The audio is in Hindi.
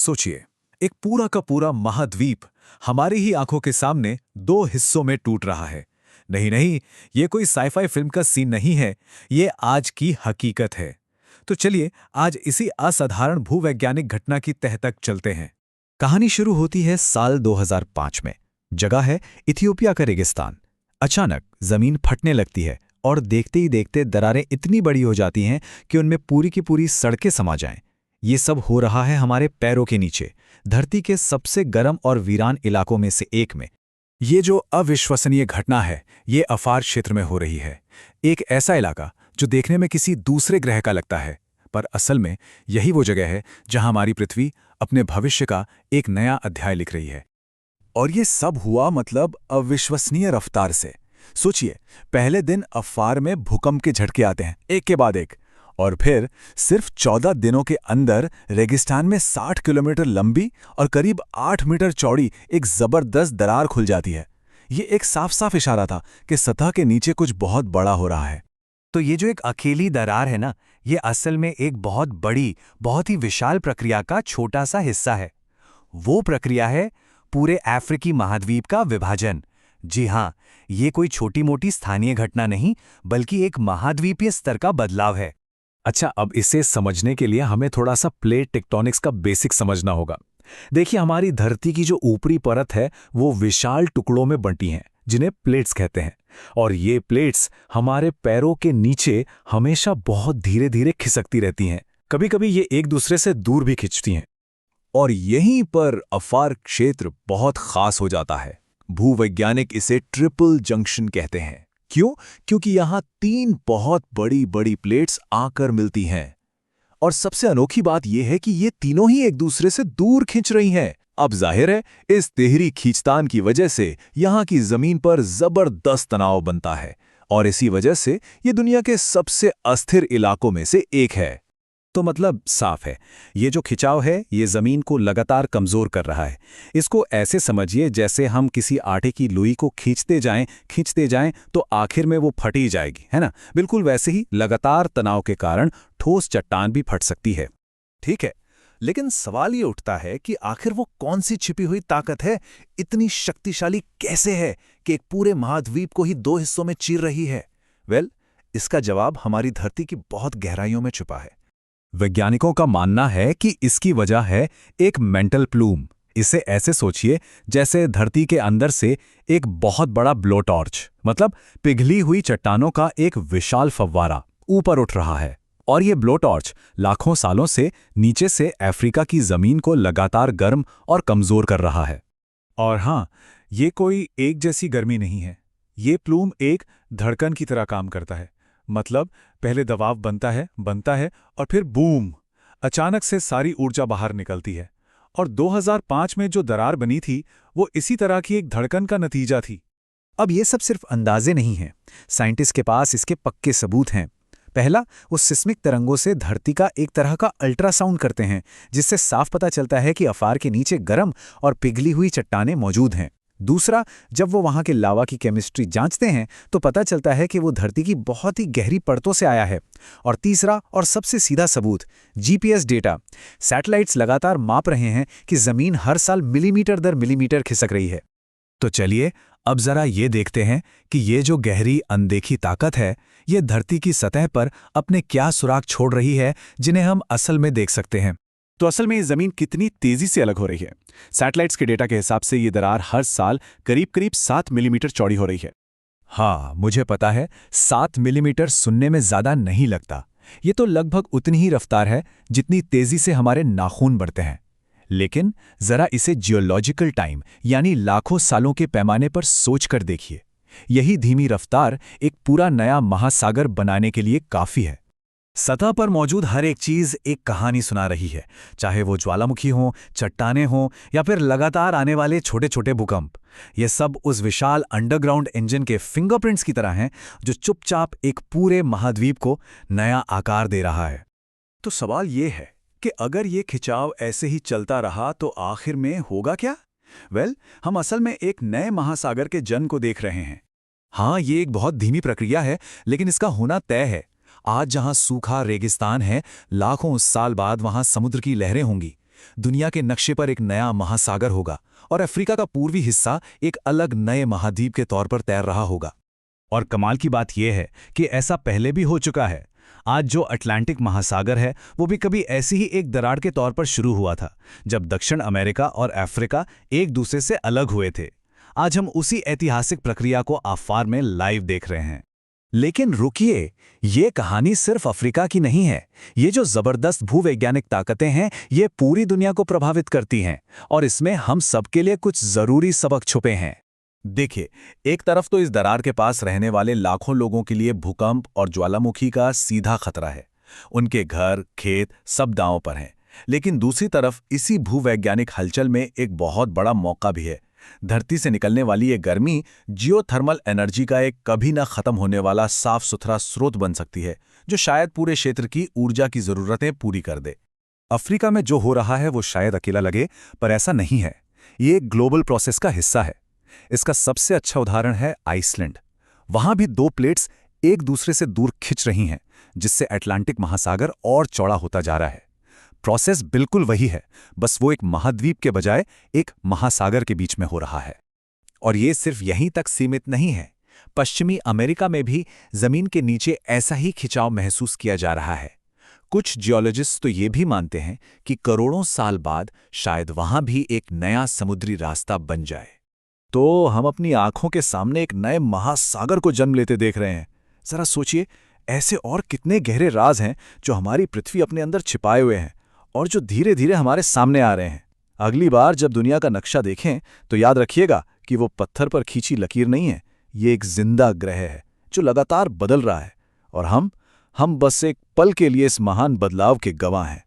सोचिए, एक पूरा का पूरा महाद्वीप हमारी ही आंखों के सामने दो हिस्सों में टूट रहा है। नहीं नहीं, ये कोई साइफाई फिल्म का सीन नहीं है, ये आज की हकीकत है। तो चलिए आज इसी असाधारण भूवैज्ञानिक घटना की तह तक चलते हैं। कहानी शुरू होती है साल 2005 में। जगह है इथियोपिया का रेगिस्तान। अचानक जमीन फटने लगती है और देखते ही देखते दरारें इतनी बड़ी हो जाती हैं कि उनमें पूरी की पूरी सड़कें समा जाएं। ये सब हो रहा है हमारे पैरों के नीचे, धरती के सबसे गर्म और वीरान इलाकों में से एक में। ये जो अविश्वसनीय घटना है, ये अफार क्षेत्र में हो रही है। एक ऐसा इलाका जो देखने में किसी दूसरे ग्रह का लगता है, पर असल में यही वो जगह है जहां हमारी पृथ्वी अपने भविष्य का एक नया अध्याय लिख रही है। और ये सब हुआ मतलब अविश्वसनीय रफ्तार से। सोचिए, पहले दिन अफार में भूकंप के झटके आते हैं एक के बाद एक, और फिर सिर्फ 14 दिनों के अंदर रेगिस्तान में 60 किलोमीटर लंबी और करीब 8 मीटर चौड़ी एक जबरदस्त दरार खुल जाती है। ये एक साफ साफ इशारा था कि सतह के नीचे कुछ बहुत बड़ा हो रहा है। तो ये जो एक अकेली दरार है ना, ये असल में एक बहुत बड़ी, बहुत ही विशाल प्रक्रिया का छोटा सा हिस्सा है। वो प्रक्रिया है पूरे अफ्रीकी महाद्वीप का विभाजन। जी हाँ, ये कोई छोटी मोटी स्थानीय घटना नहीं, बल्कि एक महाद्वीपीय स्तर का बदलाव है। अच्छा, अब इसे समझने के लिए हमें थोड़ा सा प्लेट टेक्टोनिक्स का बेसिक समझना होगा। देखिए, हमारी धरती की जो ऊपरी परत है वो विशाल टुकड़ों में बंटी हैं, जिन्हें प्लेट्स कहते हैं। और ये प्लेट्स हमारे पैरों के नीचे हमेशा बहुत धीरे धीरे खिसकती रहती हैं। कभी कभी ये एक दूसरे से दूर भी खिंचती हैं। और यहीं पर अफार क्षेत्र बहुत खास हो जाता है। भूवैज्ञानिक इसे ट्रिपल जंक्शन कहते हैं। क्यों? क्योंकि यहां 3 बहुत बड़ी बड़ी प्लेट्स आकर मिलती हैं। और सबसे अनोखी बात यह है कि ये तीनों ही एक दूसरे से दूर खिंच रही हैं। अब जाहिर है, इस तिहरी खींचतान की वजह से यहां की जमीन पर जबरदस्त तनाव बनता है, और इसी वजह से ये दुनिया के सबसे अस्थिर इलाकों में से एक है। तो मतलब साफ है, ये जो खिंचाव है ये जमीन को लगातार कमजोर कर रहा है। इसको ऐसे समझिए जैसे हम किसी आटे की लोई को खींचते जाएं तो आखिर में वो फट ही जाएगी, है ना? बिल्कुल वैसे ही लगातार तनाव के कारण ठोस चट्टान भी फट सकती है। ठीक है, लेकिन सवाल ये उठता है कि आखिर वो कौन सी छिपी हुई ताकत है, इतनी शक्तिशाली कैसे है कि एक पूरे महाद्वीप को ही 2 हिस्सों में चीर रही है? इसका जवाब हमारी धरती की बहुत गहराइयों में छुपा है। वैज्ञानिकों का मानना है कि इसकी वजह है एक मेंटल प्लूम। इसे ऐसे सोचिए जैसे धरती के अंदर से एक बहुत बड़ा ब्लो टॉर्च, मतलब पिघली हुई चट्टानों का एक विशाल फव्वारा ऊपर उठ रहा है। और ये ब्लो टॉर्च लाखों सालों से नीचे से अफ्रीका की जमीन को लगातार गर्म और कमजोर कर रहा है। और हाँ, ये कोई एक जैसी गर्मी नहीं है। ये प्लूम एक धड़कन की तरह काम करता है। मतलब पहले दबाव बनता है और फिर बूम, अचानक से सारी ऊर्जा बाहर निकलती है। और 2005 में जो दरार बनी थी वो इसी तरह की एक धड़कन का नतीजा थी। अब ये सब सिर्फ अंदाजे नहीं हैं, साइंटिस्ट के पास इसके पक्के सबूत हैं। पहला, वो सिस्मिक तरंगों से धरती का एक तरह का अल्ट्रासाउंड करते हैं, जिससे साफ पता चलता है कि अफार के नीचे गर्म और पिघली हुई चट्टानें मौजूद हैं। दूसरा, जब वो वहां के लावा की केमिस्ट्री जांचते हैं तो पता चलता है कि वो धरती की बहुत ही गहरी परतों से आया है। और तीसरा और सबसे सीधा सबूत, जीपीएस डेटा। सैटेलाइट्स लगातार माप रहे हैं कि जमीन हर साल मिलीमीटर दर मिलीमीटर खिसक रही है। तो चलिए अब जरा ये देखते हैं कि ये जो गहरी अनदेखी ताकत है, ये धरती की सतह पर अपने क्या सुराग छोड़ रही है जिन्हें हम असल में देख सकते हैं। तो असल में ये जमीन कितनी तेजी से अलग हो रही है? सैटेलाइट्स के डेटा के हिसाब से ये दरार हर साल करीब 7 मिलीमीटर चौड़ी हो रही है। हाँ, मुझे पता है, 7 मिलीमीटर सुनने में ज्यादा नहीं लगता। ये तो लगभग उतनी ही रफ्तार है जितनी तेजी से हमारे नाखून बढ़ते हैं। लेकिन जरा इसे जियोलॉजिकल टाइम यानी लाखों सालों के पैमाने पर सोचकर देखिए। यही धीमी रफ्तार एक पूरा नया महासागर बनाने के लिए काफी है। सतह पर मौजूद हर एक चीज एक कहानी सुना रही है, चाहे वो ज्वालामुखी हो, चट्टानें हों या फिर लगातार आने वाले छोटे छोटे भूकंप। ये सब उस विशाल अंडरग्राउंड इंजन के फिंगरप्रिंट्स की तरह हैं, जो चुपचाप एक पूरे महाद्वीप को नया आकार दे रहा है। तो सवाल ये है कि अगर ये खिंचाव ऐसे ही चलता रहा तो आखिर में होगा क्या? हम असल में एक नए महासागर के जन्म को देख रहे हैं। हाँ, ये एक बहुत धीमी प्रक्रिया है, लेकिन इसका होना तय है। आज जहां सूखा रेगिस्तान है, लाखों साल बाद वहां समुद्र की लहरें होंगी। दुनिया के नक्शे पर एक नया महासागर होगा और अफ्रीका का पूर्वी हिस्सा एक अलग नए महाद्वीप के तौर पर तैर रहा होगा। और कमाल की बात यह है कि ऐसा पहले भी हो चुका है। आज जो अटलांटिक महासागर है वो भी कभी ऐसी ही एक दरार के तौर पर शुरू हुआ था, जब दक्षिण अमेरिका और अफ्रीका एक दूसरे से अलग हुए थे। आज हम उसी ऐतिहासिक प्रक्रिया को आफार में लाइव देख रहे हैं। लेकिन रुकिए, ये कहानी सिर्फ अफ्रीका की नहीं है। ये जो जबरदस्त भूवैज्ञानिक ताकतें हैं, ये पूरी दुनिया को प्रभावित करती हैं, और इसमें हम सबके लिए कुछ जरूरी सबक छुपे हैं। देखिए, एक तरफ तो इस दरार के पास रहने वाले लाखों लोगों के लिए भूकंप और ज्वालामुखी का सीधा खतरा है। उनके घर, खेत सब दांव पर हैं। लेकिन दूसरी तरफ इसी भूवैज्ञानिक हलचल में एक बहुत बड़ा मौका भी है। धरती से निकलने वाली ये गर्मी जियोथर्मल एनर्जी का एक कभी ना खत्म होने वाला साफ सुथरा स्रोत बन सकती है, जो शायद पूरे क्षेत्र की ऊर्जा की जरूरतें पूरी कर दे। अफ्रीका में जो हो रहा है वो शायद अकेला लगे, पर ऐसा नहीं है। ये एक ग्लोबल प्रोसेस का हिस्सा है। इसका सबसे अच्छा उदाहरण है आइसलैंड। वहां भी दो प्लेट्स एक दूसरे से दूर खिंच रही हैं, जिससे अटलांटिक महासागर और चौड़ा होता जा रहा है। प्रोसेस बिल्कुल वही है, बस वो एक महाद्वीप के बजाय एक महासागर के बीच में हो रहा है। और ये सिर्फ यहीं तक सीमित नहीं है। पश्चिमी अमेरिका में भी जमीन के नीचे ऐसा ही खिंचाव महसूस किया जा रहा है। कुछ जियोलॉजिस्ट तो ये भी मानते हैं कि करोड़ों साल बाद शायद वहां भी एक नया समुद्री रास्ता बन जाए। तो हम अपनी आंखों के सामने एक नए महासागर को जन्म लेते देख रहे हैं। जरा सोचिए, ऐसे और कितने गहरे राज हैं जो हमारी पृथ्वी अपने अंदर छिपाए हुए हैं और जो धीरे धीरे हमारे सामने आ रहे हैं। अगली बार जब दुनिया का नक्शा देखें तो याद रखिएगा कि वो पत्थर पर खींची लकीर नहीं है, ये एक जिंदा ग्रह है जो लगातार बदल रहा है, और हम बस एक पल के लिए इस महान बदलाव के गवाह हैं।